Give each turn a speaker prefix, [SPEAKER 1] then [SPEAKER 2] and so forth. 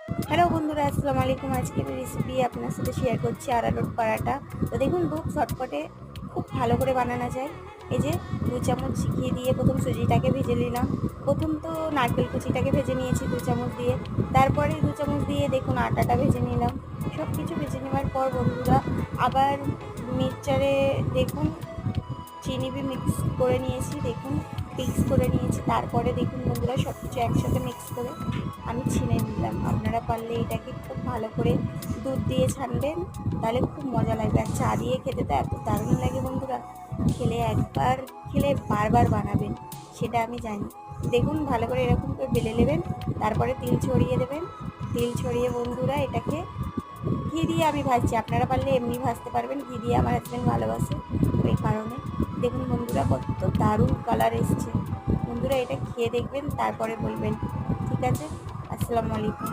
[SPEAKER 1] Hello বন্ধুরা, আসসালামু আলাইকুম। আজকের রেসিপি আপনার সাথে শেয়ার করছি আরারোট পরাটা। তো দেখুন, খুব শর্টকাটে খুব ভালো করে বানানো যায়। এই যে 2 চামচ ঘি দিয়ে প্রথম সুজিটাকে ভেজে নিলাম। প্রথম তো নারকেল কুচিটাকে ভেজে নিয়েছি 2 চামচ দিয়ে, তারপরে 2 চামচ দিয়ে দেখুন আটাটা ভেজে নিলাম। সব কিছু ভেজে নেওয়ার পর বন্ধুরা আবার মিক্সচারে দেখুন চিনি মিক্স করে নিয়েছি, দেখুন মিক্স করে নিয়েছি। তারপরে দেখুন বন্ধুরা সব কিছু একসাথে মিক্স করে আমি ছিনে নিলাম। আপনারা পারলে এটাকে খুব ভালো করে দুধ দিয়ে ছানবেন, তাহলে খুব মজা লাগবে। আর চা দিয়ে খেতে তো এত দারুণ লাগে বন্ধুরা, খেলে একবার খেলে বারবার বানাবেন, সেটা আমি জানি। দেখুন ভালো করে এরকম করে বেলে নেবেন, তারপরে তিল ছড়িয়ে দেবেন। তিল ছড়িয়ে বন্ধুরা এটাকে ঘি দিয়ে আমি ভাজছি, আপনারা পারলে এমনি ভাজতে পারবেন। ঘি দিয়ে আমার হাজব্যান্ড ভালোবাসে, ওই কারণে। দেখুন বন্ধুরা কত দারুণ কালার এসছে। বন্ধুরা এটা খেয়ে দেখবেন, তারপরে বলবেন। ঠিক আছে, আসসালামু আলাইকুম।